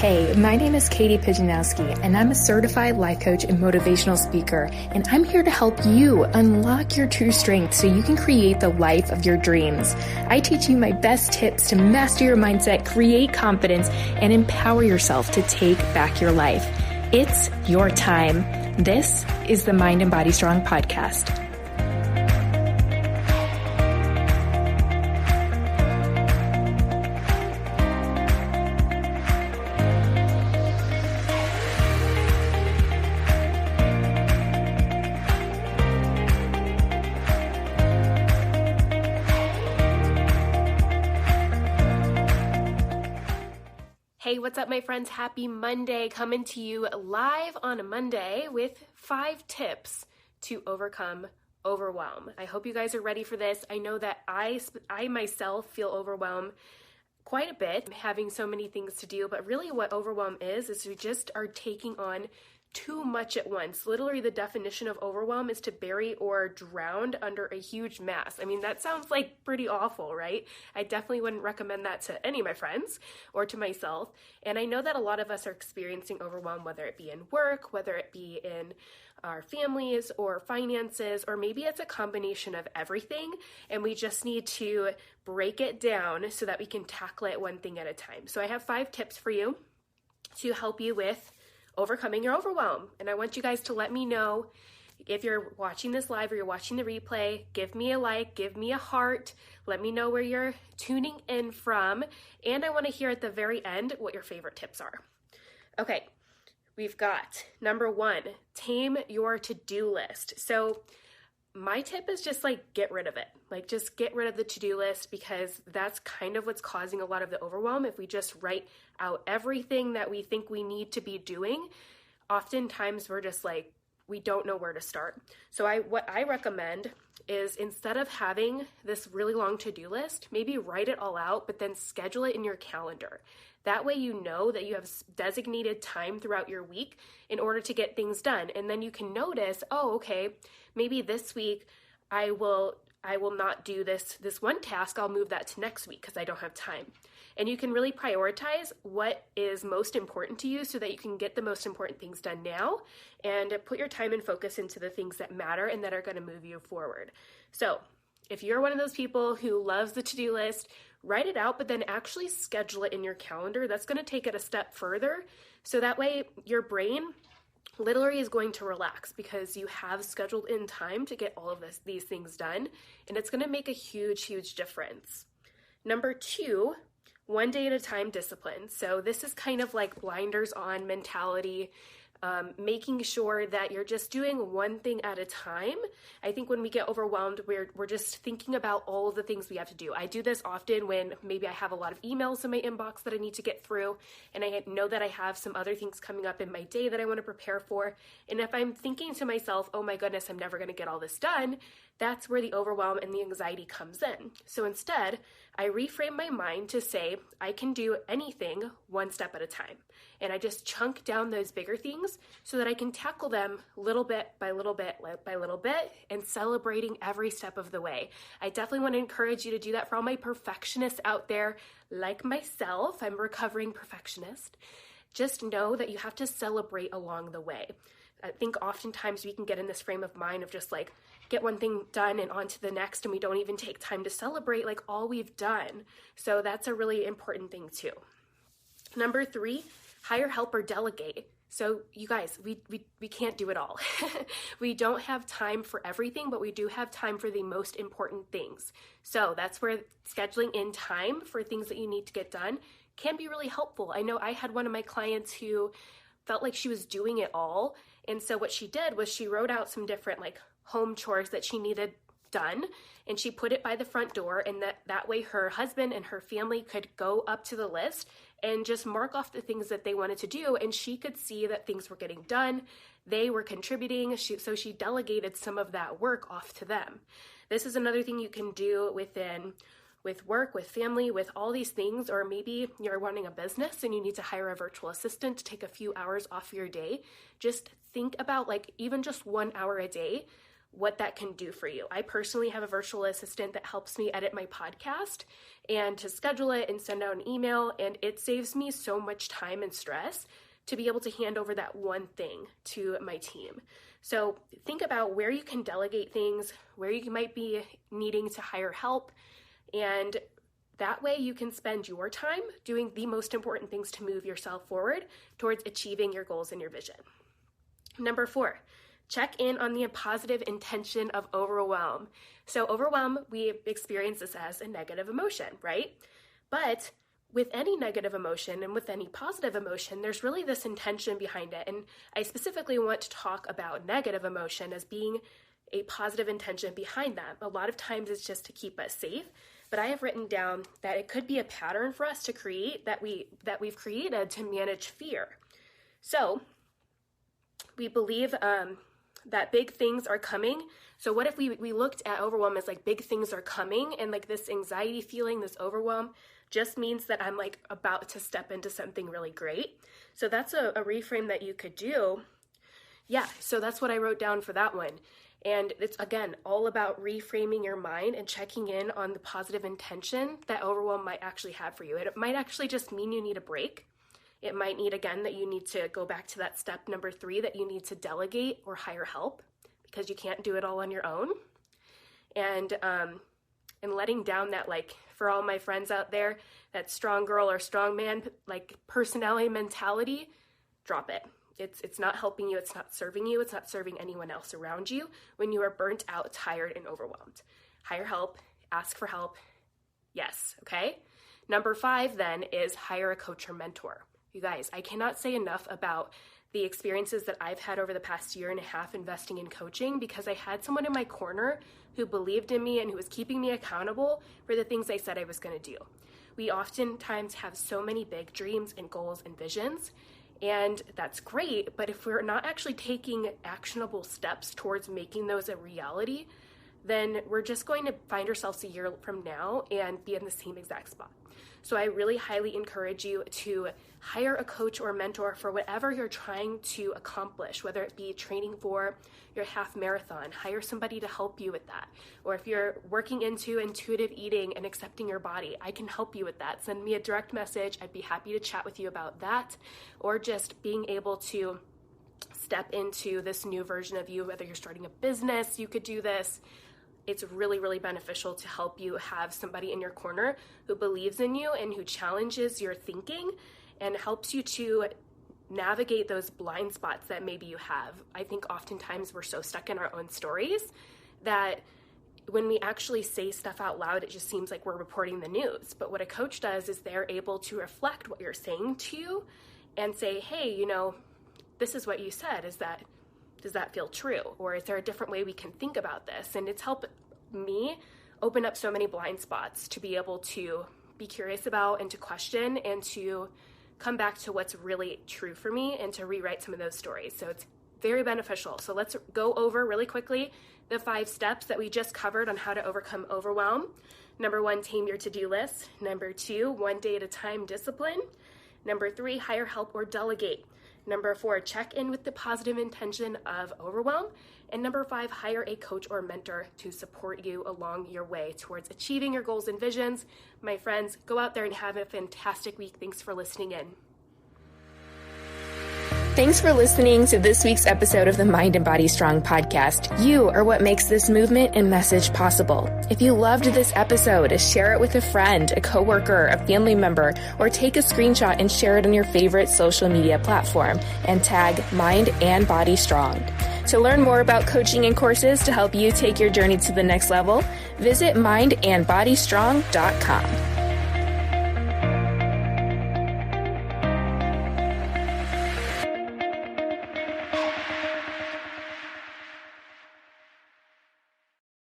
Hey, my name is Katie Pijanowski, and I'm a certified life coach and motivational speaker, and I'm here to help you unlock your true strength so you can create the life of your dreams. I teach you my best tips to master your mindset, create confidence, and empower yourself to take back your life. It's your time. This is the Mind and Body Strong podcast. Hey, what's up, my friends? Happy Monday, coming to you live on a Monday with 5 tips to overcome overwhelm. I hope you guys are ready for this. I know that I myself feel overwhelmed quite a bit, having so many things to do, but really what overwhelm is we just are taking on too much at once. Literally, the definition of overwhelm is to bury or drown under a huge mass. I mean, that sounds like pretty awful, right? I definitely wouldn't recommend that to any of my friends or to myself. And I know that a lot of us are experiencing overwhelm, whether it be in work, whether it be in our families or finances, or maybe it's a combination of everything. And we just need to break it down so that we can tackle it one thing at a time. So I have 5 tips for you to help you with overcoming your overwhelm. And I want you guys to let me know if you're watching this live or you're watching the replay. Give me a like, give me a heart. Let me know where you're tuning in from. And I want to hear at the very end what your favorite tips are. Okay, we've got number 1, tame your to-do list. So my tip is just get rid of it. Just get rid of the to-do list, because that's kind of what's causing a lot of the overwhelm. If we just write out everything that we think we need to be doing, oftentimes we're just we don't know where to start. So what I recommend is, instead of having this really long to-do list, maybe write it all out, but then schedule it in your calendar. That way you know that you have designated time throughout your week in order to get things done. And then you can notice, oh, okay, maybe this week I will not do this one task. I'll move that to next week because I don't have time. And you can really prioritize what is most important to you so that you can get the most important things done now and put your time and focus into the things that matter and that are going to move you forward. So if you're one of those people who loves the to-do list, write it out, but then actually schedule it in your calendar. That's going to take it a step further. So that way your brain literally is going to relax because you have scheduled in time to get all of these things done. And it's going to make a huge, huge difference. Number 2, one day at a time discipline. So this is kind of like blinders on mentality. Making sure that you're just doing one thing at a time. I think when we get overwhelmed, we're just thinking about all of the things we have to do. I do this often when maybe I have a lot of emails in my inbox that I need to get through, and I know that I have some other things coming up in my day that I want to prepare for. And if I'm thinking to myself, oh my goodness, I'm never going to get all this done, that's where the overwhelm and the anxiety comes in. So instead, I reframe my mind to say, I can do anything one step at a time. And I just chunk down those bigger things so that I can tackle them little bit by little bit by little bit, and celebrating every step of the way. I definitely want to encourage you to do that for all my perfectionists out there like myself. I'm a recovering perfectionist. Just know that you have to celebrate along the way. I think oftentimes we can get in this frame of mind of just get one thing done and on to the next, and we don't even take time to celebrate all we've done. So that's a really important thing too. Number 3, hire help or delegate. So you guys, we can't do it all. We don't have time for everything, but we do have time for the most important things. So that's where scheduling in time for things that you need to get done can be really helpful. I know I had one of my clients who felt like she was doing it all. And so what she did was she wrote out some different home chores that she needed done, and she put it by the front door, and that way her husband and her family could go up to the list and just mark off the things that they wanted to do, and she could see that things were getting done. They were contributing, so she delegated some of that work off to them. This is another thing you can do with work, with family, with all these things. Or maybe you're running a business and you need to hire a virtual assistant to take a few hours off your day. Just think about even just 1 hour a day. what that can do for you. I personally have a virtual assistant that helps me edit my podcast and to schedule it and send out an email, and it saves me so much time and stress to be able to hand over that one thing to my team. So think about where you can delegate things, where you might be needing to hire help, and that way you can spend your time doing the most important things to move yourself forward towards achieving your goals and your vision. Number 4, check in on the positive intention of overwhelm. So overwhelm, we experience this as a negative emotion, right? But with any negative emotion and with any positive emotion, there's really this intention behind it. And I specifically want to talk about negative emotion as being a positive intention behind that. A lot of times it's just to keep us safe, but I have written down that it could be a pattern for us to create that we've created to manage fear. So we believe that big things are coming. So what if we looked at overwhelm as like big things are coming, and like this anxiety feeling, this overwhelm just means that I'm like about to step into something really great. So that's a reframe that you could do. Yeah, so that's what I wrote down for that one. And it's, again, all about reframing your mind and checking in on the positive intention that overwhelm might actually have for you. It might actually just mean you need a break. It might need, again, that you need to go back to that step number 3, that you need to delegate or hire help because you can't do it all on your own. And letting down that, like, for all my friends out there, that strong girl or strong man, like, personality mentality, drop it. It's not helping you. It's not serving you. It's not serving anyone else around you when you are burnt out, tired, and overwhelmed. Hire help. Ask for help. Yes. Okay. Number 5 then is hire a coach or mentor. You guys, I cannot say enough about the experiences that I've had over the past year and a half investing in coaching, because I had someone in my corner who believed in me and who was keeping me accountable for the things I said I was going to do. We oftentimes have so many big dreams and goals and visions, and that's great, but if we're not actually taking actionable steps towards making those a reality, then we're just going to find ourselves a year from now and be in the same exact spot. So I really highly encourage you to hire a coach or mentor for whatever you're trying to accomplish, whether it be training for your half marathon, hire somebody to help you with that. Or if you're working into intuitive eating and accepting your body, I can help you with that. Send me a direct message. I'd be happy to chat with you about that. Or just being able to step into this new version of you, whether you're starting a business, you could do this. It's really, really beneficial to help you have somebody in your corner who believes in you and who challenges your thinking and helps you to navigate those blind spots that maybe you have. I think oftentimes we're so stuck in our own stories that when we actually say stuff out loud, it just seems like we're reporting the news. But what a coach does is they're able to reflect what you're saying to you and say, hey, you know, this is what you said. Does that feel true? Or is there a different way we can think about this? And it's helped me open up so many blind spots to be able to be curious about and to question and to come back to what's really true for me and to rewrite some of those stories. So it's very beneficial. So let's go over really quickly the 5 steps that we just covered on how to overcome overwhelm. Number 1, tame your to-do list. Number 2, one day at a time discipline. Number 3, hire help or delegate. Number 4, check in with the positive intention of overwhelm. And number 5, hire a coach or mentor to support you along your way towards achieving your goals and visions. My friends, go out there and have a fantastic week. Thanks for listening in. Thanks for listening to this week's episode of the Mind and Body Strong podcast. You are what makes this movement and message possible. If you loved this episode, share it with a friend, a coworker, a family member, or take a screenshot and share it on your favorite social media platform and tag Mind and Body Strong. To learn more about coaching and courses to help you take your journey to the next level, visit mindandbodystrong.com.